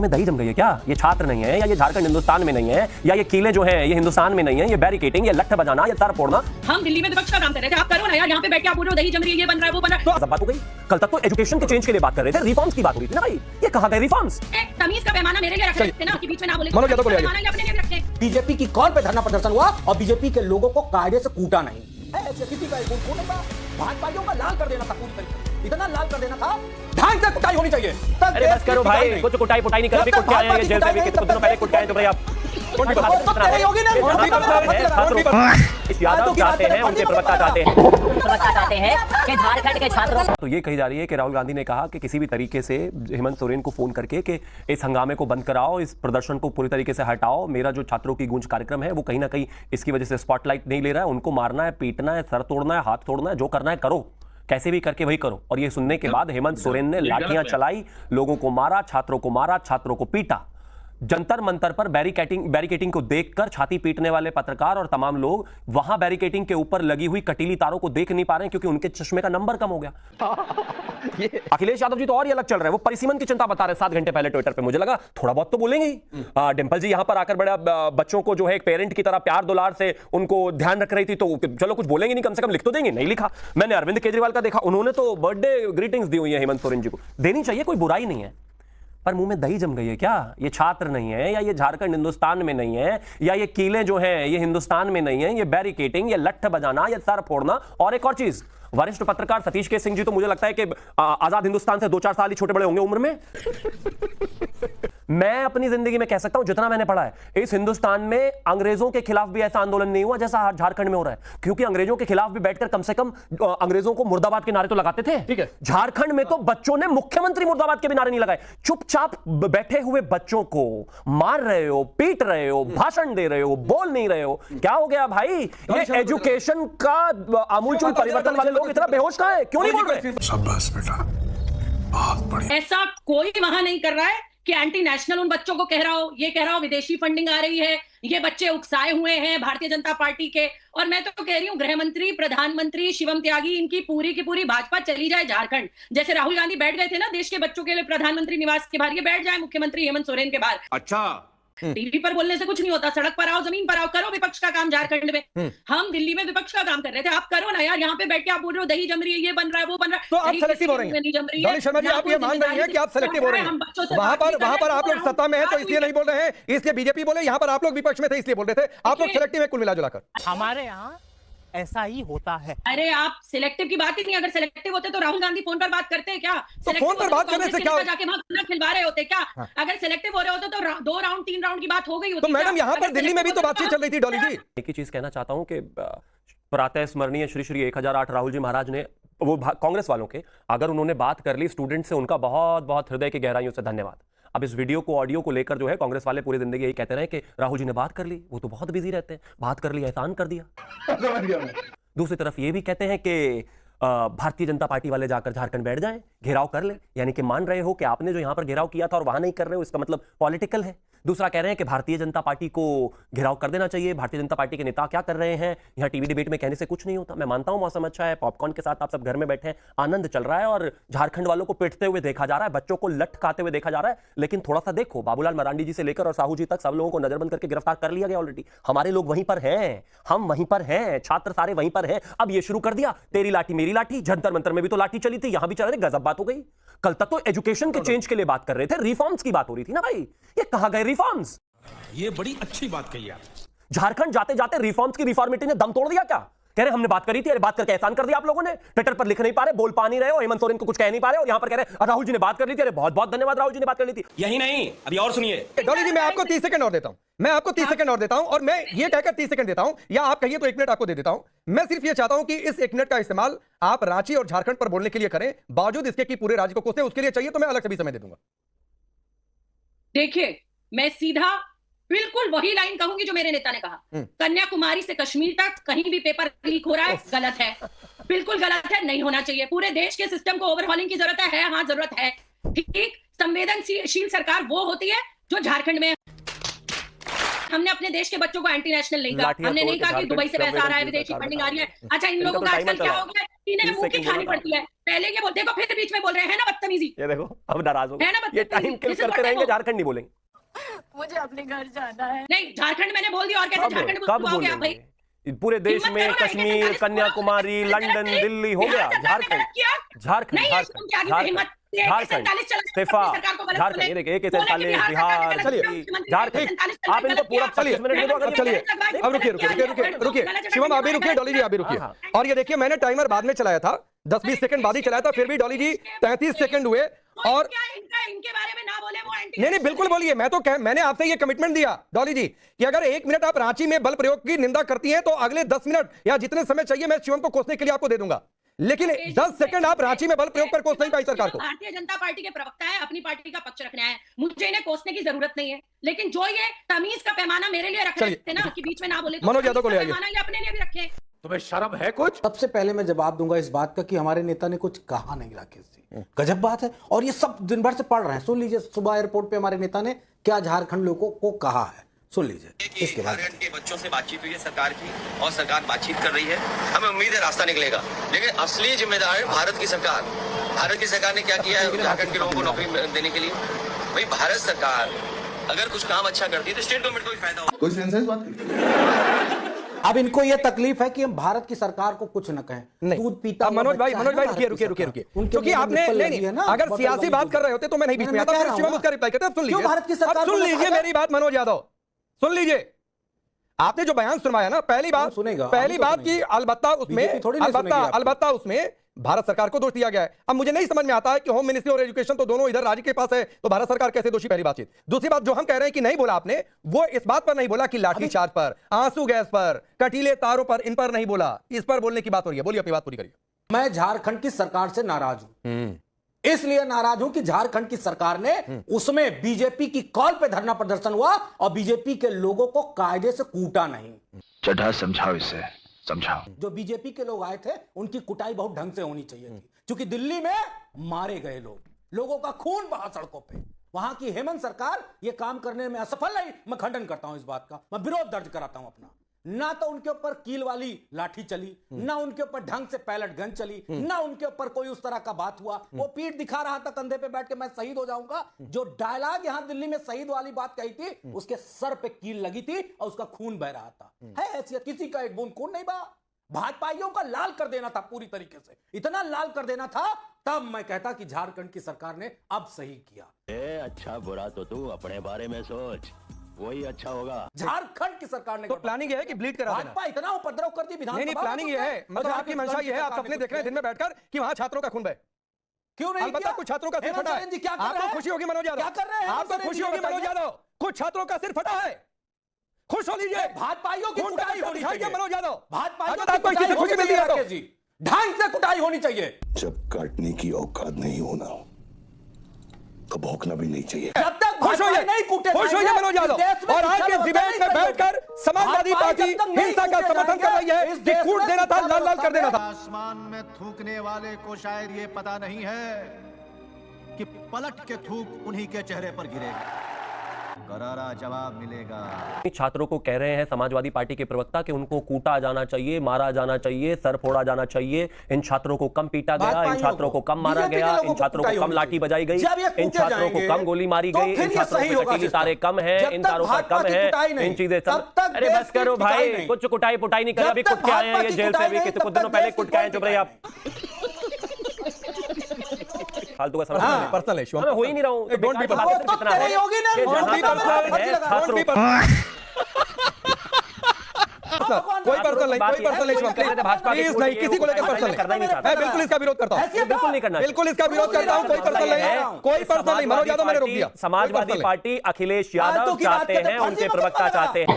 मुंह में दही जम गई है क्या? ये छात्र नहीं है, या ये झारखंड हिंदुस्तान में नहीं है, या ये किले जो है ये हिंदुस्तान में नहीं है, ये बैरिकेटिंग, ये लट्ठ बजाना, ये सर फोड़ना। हम दिल्ली में विपक्ष का काम कर रहे थे, आप करो ना यार, यहाँ पे बैठ के आप बोल रहे हो दही जम रही है, ये बन रहा है, वो बन रहा है। तो बात हो गई। कल तक तो एजुकेशन के चेंज के लिए बात कर रहे थे, रिफॉर्म्स की बात हो रही थी ना भाई। ये कहाँ गए रिफॉर्म्स? तमीज का पैमाना मेरे लिए रख रहे थे ना, कि बीच में ना बोले। मनोज यादव को ले आइए। पैमाना ये अपने लिए रखते हैं। बीजेपी की कॉल पे धरना प्रदर्शन हुआ और बीजेपी के लोगों को कायदे से कूटा नहीं। किसी का भाजपाइयों का लाल कर देना था, पूरी तरीके इतना लाल कर देना था, ढंग से कुटाई होनी चाहिए। अरे बस करो भाई, कुछ कुटाई पुटाई नहीं कर रहे, कुछ क्या आएंगे जेल से भी, कुछ दिनों पहले कुछ आए तो भाई आप यादव चाहते हैं, उनके प्रवक्ता चाहते हैं कि झारखंड के छात्रों तो ये कही जा रही है कि राहुल गांधी ने कहा कि किसी भी तरीके से हेमंत सोरेन को फोन करके कि इस हंगामे को बंद कराओ, इस प्रदर्शन को पूरी तरीके से हटाओ, मेरा जो छात्रों की गूंज कार्यक्रम है वो कहीं ना कहीं इसकी वजह से स्पॉटलाइट नहीं ले रहा है, उनको मारना है, पीटना है, सर तोड़ना है, हाथ तोड़ना है, जो करना है करो, कैसे भी करके वही करो। और ये सुनने के बाद हेमंत सोरेन ने लाठियां चलाई, लोगों को मारा, छात्रों को पीटा। जंतर मंतर पर बैरिकेटिंग को देखकर छाती पीटने वाले पत्रकार और तमाम लोग वहां बैरिकेटिंग के ऊपर लगी हुई कटीली तारों को देख नहीं पा रहे हैं क्योंकि उनके चश्मे का नंबर कम हो गया। अखिलेश यादव जी तो और ही अलग चल रहे हैं, वो परिसीमन की चिंता बता रहे 7 घंटे पहले ट्विटर पे। मुझे लगा थोड़ा बहुत तो बोलेंगे ही। डिंपल जी यहां पर आकर बड़ा बच्चों को जो है एक पेरेंट की तरह प्यार दुलार से उनको ध्यान रख रही थी, तो चलो कुछ बोलेंगे नहीं, कम से कम लिख तो देंगे। नहीं लिखा। मैंने अरविंद केजरीवाल का देखा, उन्होंने तो बर्थडे ग्रीटिंग्स दी हुई है हेमंत सोरेन जी को। देनी चाहिए, कोई बुराई नहीं है, पर मुंह में दही जम गई है क्या? ये छात्र नहीं है, या ये झारखंड हिंदुस्तान में नहीं है, या ये किले जो हैं ये हिंदुस्तान में नहीं है, ये बैरिकेटिंग, ये लट्ठ बजाना, ये सर फोड़ना। और एक और चीज, वरिष्ठ पत्रकार सतीश के सिंह जी तो मुझे लगता है कि आजाद हिंदुस्तान से 2-4 साल ही छोटे बड़े होंगे उम्र में। मैं अपनी जिंदगी में कह सकता हूं जितना मैंने पढ़ा है, इस हिंदुस्तान में अंग्रेजों के खिलाफ भी ऐसा आंदोलन नहीं हुआ जैसा झारखंड में हो रहा है, क्योंकि अंग्रेजों के खिलाफ भी बैठकर कम से कम अंग्रेजों को मुर्दाबाद के नारे तो लगाते थे। ठीक है। झारखंड में तो बच्चों ने मुख्यमंत्री मुर्दाबाद के भी नारे नहीं लगाए, चुपचाप बैठे हुए बच्चों को मार रहे हो, पीट रहे हो, भाषण दे रहे हो, बोल नहीं रहे हो। क्या हो गया भाई? ये एजुकेशन का आमूलचूल परिवर्तन वाले लोग इतना बेहोश कहां है? क्यों नहीं बोल रहे? शाबाश बेटा, बहुत बढ़िया। ऐसा कोई वहां नहीं कर रहा है कि एंटी नेशनल उन बच्चों को कह रहा हो, ये कह रहा हो विदेशी फंडिंग आ रही है, ये बच्चे उकसाए हुए हैं भारतीय जनता पार्टी के। और मैं तो कह रही हूँ गृह मंत्री, प्रधानमंत्री, शिवम त्यागी, इनकी पूरी की पूरी भाजपा चली जाए झारखंड। जैसे राहुल गांधी बैठ गए थे ना देश के बच्चों के लिए प्रधानमंत्री निवास के बाहर, ये बैठ जाए मुख्यमंत्री हेमंत सोरेन के बाहर। अच्छा, टीवी पर बोलने से कुछ नहीं होता, सड़क पर आओ, जमीन पर आओ, करो विपक्ष का काम झारखंड में। हम दिल्ली में विपक्ष का काम कर रहे थे, आप करो ना यार, यहाँ पे बैठ के आप बोल रहे हो दही जम रही है, ये बन रहा है, वो बन रहा है। तो आप सेलेक्टिव हो रहे हैं। डॉली शर्मा जी, आप ये मान रही हैं कि आप सेलेक्टिव हो रहे हैं। वहां पर आप लोग सत्ता में हैं तो इसलिए नहीं बोल रहे हैं, इसलिए बीजेपी बोले, यहाँ पर आप लोग विपक्ष में थे इसलिए बोल रहे थे। आप लोग सेलेक्टिव है कुल मिला जुलाकर। हमारे यहाँ ऐसा ही होता है। अरे आप सिलेक्टिव की बात ही नहीं, अगर सिलेक्टिव होते तो राहुल गांधी फोन पर बात करते हैं क्या? तो फोन पर बात करने से क्या जाके वहां खाना खिलवा रहे होते क्या? अगर सिलेक्टिव हो रहे होते तो 2 राउंड 3 राउंड की बात हो गई होती। तो मैडम यहाँ पर दिल्ली में भी तो बातचीत चल रही थी डॉली जी। एक ही चीज कहना चाहता हूं कि प्रातः स्मरणीय श्री श्री 1008 राहुल जी महाराज ने, वो कांग्रेस वालों के, अगर उन्होंने बात कर ली स्टूडेंट से, उनका बहुत बहुत हृदय की गहराइयों से धन्यवाद। अब इस वीडियो को, ऑडियो को लेकर जो है कांग्रेस वाले पूरी जिंदगी यही कहते रहे कि राहुल जी ने बात कर ली, वो तो बहुत बिजी रहते हैं, बात कर ली, एहसान कर दिया। दूसरी तरफ ये भी कहते हैं कि भारतीय जनता पार्टी वाले जाकर झारखंड बैठ जाएं, घेराव कर ले, यानी कि मान रहे हो कि आपने जो यहां पर घेराव किया था और वहां नहीं कर रहे हो, इसका मतलब पॉलिटिकल है। दूसरा कह रहे हैं कि भारतीय जनता पार्टी को घेराव कर देना चाहिए, भारतीय जनता पार्टी के नेता क्या कर रहे हैं, यहाँ टीवी डिबेट में कहने से कुछ नहीं होता। मैं मानता हूं मौसम अच्छा है, पॉपकॉर्न के साथ आप सब घर में बैठे हैं, आनंद चल रहा है और झारखंड वालों को पिटते हुए देखा जा रहा है, बच्चों को लठ खाते हुए देखा जा रहा है। लेकिन थोड़ा सा देखो, बाबूलाल मरांडी जी से लेकर और साहू जी तक सब लोगों को नजरबंद करके गिरफ्तार कर लिया गया ऑलरेडी। हमारे लोग वहीं पर हैं, हम वहीं पर हैं, छात्र सारे वहीं पर हैं। अब ये शुरू कर दिया, तेरी लाठी मेरी लाठी। जंतर मंतर में भी तो लाठी चली थी, यहां भी चल रही, गजब बात हो गई। कल तक तो एजुकेशन के चेंज के लिए बात कर रहे थे, रिफॉर्म्स की बात हो रही थी ना भाई। ये कहां गए रिफॉर्म्स? ये बड़ी अच्छी बात कही आप। झारखंड जाते जाते रिफॉर्म्स की रिफॉर्मिटी ने दम तोड़ दिया क्या? कह रहे हमने बात करी थी, अरे बात करके एहसान कर दिया आप लोगों ने। ट्विटर पर लिख नहीं पा रहे, बोल पा नहीं रहे हो, हेमंत सोरेन को कुछ कह नहीं पा रहे हो, और यहां पर कह रहे राहुल जी ने बात कर ली थी। अरे बहुत बहुत धन्यवाद, राहुल जी ने बात कर ली थी। यही नहीं, अभी और सुनिए। डॉली जी, मैं आपको 30 सेकंड और देता हूं, मैं आपको 30 सेकंड और देता हूं, और मैं ये कहकर 30 सेकंड देता हूं, या आप कहिए तो 1 मिनट आपको दे देता हूं। मैं सिर्फ ये चाहता हूं कि इस 1 मिनट का इस्तेमाल आप रांची और झारखंड पर बोलने के लिए करें, बावजूद इसके कि पूरे राज्य को कोसे। उसके लिए चाहिए तो मैं अलग से भी समय दे दूंगा। देखिए, मैं सीधा बिल्कुल वही लाइन कहूंगी जो मेरे नेता ने कहा, कन्याकुमारी से कश्मीर तक कहीं भी पेपर लीक हो रहा है, गलत है, बिल्कुल गलत है, नहीं होना चाहिए। पूरे देश के सिस्टम को ओवरहॉलिंग की जरूरत है, हाँ जरूरत है। ठीक, संवेदनशील सरकार वो होती है जो झारखंड में। हमने अपने देश के बच्चों को एंटी नेशनल नहीं कहा, हमने नहीं कहा कि दुबई से पैसा आ रहा है, विदेशी फंडिंग आ रही है। अच्छा, इन लोगों का आजकल क्या हो गया, इन्हें मुंह की खानी पड़ती है। पहले ये बोल, देखो फिर बीच में बोल रहे हैं ना बदतमीजी, ये देखो अब नाराज हो है ना गए, बदतमीजी। ये टाइम किल This is करते what I रहेंगे, know. झारखंड नहीं बोलेंगे। मुझे अपने घर जाना है। नहीं, झारखंड मैंने बोल दिया, और कैसे झारखंड कब बुलाओगे आप भाई? बोलेंगे? पूरे देश हिम्मत में करो ना, कश्मीर, 147 कन्याकुमारी, बोलो। लंदन, गलत दिल्ली हो गया, बिहार सरकार ने झारखंड गलत किया। झारखंड नहीं, झारखंड तुम क्या आगे हिम्मत है? झारखंड 47 चला, इस्तीफा, अपनी सरकार को गलत झारखंड, बोले। ये देखिए बोले कि 47 बिहार सरकार ने बिहार, गलत चलिए, किया, मुख्यमंत्री झारखंड, 47 चला, आप इनको गलत पूरा किया। 25 मिनट दे दो अगर अब चलिए, अब रुकिए रुकिए शिवम, अभी रुकिए डॉली जी, अभी रुकिए। हाँ, और ये देखिए, मैंने टाइमर बाद में चलाया था, 10-20 सेकंड बाद ही चलाया था, फिर भी डॉली जी 33 सेकंड हुए। और क्या इनके बारे में ना बोले, वो एंटी नहीं बिल्कुल बोलिए, मैंने आपसे ये कमिटमेंट दिया डॉली जी कि अगर 1 मिनट आप रांची में बल प्रयोग की निंदा करती हैं तो अगले 10 मिनट या जितने समय चाहिए मैं शिवम को कोसने के लिए आपको दे दूंगा, लेकिन 10 सेकंड आप रांची में बल प्रयोग पर कोस नहीं पाई सरकार को। भारतीय जनता पार्टी के प्रवक्ता है, अपनी पार्टी का पक्ष रखना है, मुझे इन्हें कोसने की जरूरत नहीं है, लेकिन जो ये तमीज का पैमाना मेरे लिए रख रहे थे ना कि बीच में ना बोले, तो मनोज यादव को ले आइए। पैमाना ये अपने लिए भी रखे। तुम्हें शर्म है कुछ? सबसे पहले मैं जवाब दूंगा इस बात का कि हमारे नेता ने कुछ कहा नहीं राकेश जी, गजब बात है। और ये सब दिन भर से पढ़ रहे हैं, सुन लीजिए सुबह एयरपोर्ट पे हमारे नेता ने क्या झारखंड लोगों को कहा है, सुन लीजिए इसके बाद। झारखंड के बच्चों से बातचीत हुई है सरकार की, और सरकार बातचीत कर रही है, हमें उम्मीद है रास्ता निकलेगा, लेकिन असली जिम्मेदार है भारत की सरकार। भारत की सरकार ने क्या किया है झारखंड के लोगों को नौकरी देने के लिए? भाई भारत सरकार अगर कुछ काम अच्छा करती है तो स्टेट गवर्नमेंट को भी फायदा होगा। कोई सेंस है इस बात की? अब इनको यह तकलीफ है कि हम भारत की सरकार को कुछ न कहें, नहीं दूध पीता अब हुआ मनोज भाई बच्चा है ना रुकिए भारत की रुकिए सरकार। रुकिए, उनके क्योंकि मुंह में आपने निप्पल नहीं लगी है ना, अगर बॉटल सियासी वाली बात दूध। कर रहे होते तो मैं नहीं बीच में मैं आता, कह फिर रहा शिवम हूं उसका रिप्लाई करते, अब सुन क्यों लीजिए, भारत की सरकार अब सुन को लीजिए बताया? मेरी बात मनोज यादव, सुन लीजिए, आपने जो बयान सुनवाया ना, पहली बात सुनेगा, पहली हम तो बात की सुनेंगे। अलबत्ता उसमें बीजेपी थोड़ी ना सुनेगी आपकी। अलबत्ता उसमें भारत सरकार को दोष दिया गया है। अब मुझे नहीं समझ में आता है कि होम मिनिस्ट्री और एजुकेशन तो दोनों इधर राज्य के पास है, तो भारत सरकार कैसे दोषी? पहली बातचीत। दूसरी बात जो हम कह रहे हैं कि नहीं बोला आपने, वो इस बात पर नहीं बोला कि लाठीचार्ज पर, आंसू गैस पर, कटीले तारों पर, इन पर नहीं बोला, इस पर बोलने की बात हो रही है। बोलिए, अपनी बात पूरी करिए। मैं झारखंड की सरकार से नाराज हूं, इसलिए नाराज हूं कि झारखंड की सरकार ने उसमें बीजेपी की कॉल पे धरना प्रदर्शन हुआ और बीजेपी के लोगों को कायदे से कूटा नहीं। चढ़ा समझाओ इसे, समझाओ। जो बीजेपी के लोग आए थे उनकी कुटाई बहुत ढंग से होनी चाहिए थी, क्योंकि दिल्ली में मारे गए लोगों का खून बहा सड़कों पे। वहां की हेमंत सरकार ये काम करने में असफल रही। मैं खंडन करता हूं इस बात का, मैं विरोध दर्ज कराता हूं अपना। ना तो उनके ऊपर कील वाली लाठी चली, ना उनके ऊपर ढंग से पैलेट गन चली, ना उनके ऊपर कोई उस तरह का बात हुआ। वो पीठ दिखा रहा था कंधे पे बैठ के, मैं शहीद हो जाऊंगा। जो डायलॉग यहां दिल्ली में शहीद वाली बात कही थी, उसके सर पे कील लगी थी और उसका खून बह रहा था। है ऐसी किसी का एक बूंद खून नहीं बहा। भाजपाइयों का लाल कर देना था पूरी तरीके से, इतना लाल कर देना था, तब मैं कहता कि झारखंड की सरकार ने अब सही किया। अच्छा बुरा तो तू अपने बारे में सोच, वही अच्छा होगा। झारखंड की सरकार ने तो प्लानिंग ये है कि ब्लीड करा देना। भाजपा इतना उपद्रव कर दी विधानसभा नहीं प्लानिंग ये है, मतलब आपकी मंशा ये है, आप सपने देख रहे हैं दिन में बैठकर कि वहां छात्रों का खून बहे। क्यों नहीं अलबत्ता किया? कुछ छात्रों का सिर हेमंत फटा सोरेन जी है, क्या कर रहे आपको हैं? खुशी होगी मनोज यादव, क्या कर रहे हैं? आपको हेमंत खुशी सोरेन होगी जी मनोज यादव, कुछ छात्रों का सिर फटा है, खुश हो लीजिए। भाजपाइयों की खून कुटाई का होनी दिखाई दिया चाहिए। मनोज यादव, भाजपाइयों अगर की आपको इसी से कुटाई खुशी होनी मिलती है चाहिए, तो राकेश जी। ढंग से कुटाई होनी चाहिए। जब काटने की औकात नहीं होना तो भौंकना भी नहीं चाहिए। जब तक खुश होइए, नहीं कूटे खुश होइए मनोज यादव। और आज के डिबेट में बैठकर समाजवादी पार्टी हिंसा का समर्थन कर रही है कि कूट देना था, लाल लाल कर देना था। आसमान में थूकने वाले को शायद ये पता नहीं है कि पलट के थूक उन्हीं के चेहरे पर गिरेगा, करारा जवाब मिलेगा। छात्रों को कह रहे हैं समाजवादी पार्टी के प्रवक्ता कि उनको कूटा जाना चाहिए, मारा जाना चाहिए, सर फोड़ा जाना चाहिए। इन छात्रों को कम पीटा गया, इन छात्रों को कम मारा गया, इन छात्रों को कम लाठी बजाई गई, इन छात्रों को कम गोली मारी गई, इन छात्रों की कटीली तारे कम है, इन तारों पर कम है, इन चीजें सब। अरे बस करो भाई, कुछ कुटाई पुटाई नहीं करे, अभी कुट के आए हैं ये जेल से, अभी कुछ दिनों पहले कुट के आए। चुप रहिए आप, फालतू का समझ हाँ, पर्सनल है, मैं हो ही नहीं रहा हूं। डोंट बी कितना है होगी ना, कि जहां बी तक पर्सनल है, छात्रों कोई पर्सनल नहीं, कोई पर्सनल नहीं, प्लीज नहीं, किसी को लेकर पर्सनल करना ही नहीं चाहता। मैं बिल्कुल इसका विरोध करता हूं, बिल्कुल नहीं करना, बिल्कुल इसका विरोध करता हूं। कोई पर्सनल नहीं है, कोई पर्सनल नहीं। मनोज यादव मैंने रोक दिया। समाजवादी पार्टी अखिलेश यादव फालतू की बात चाहते करते हैं, हैं, उनके फर्जी प्रवक्ता मतलब चाहते हैं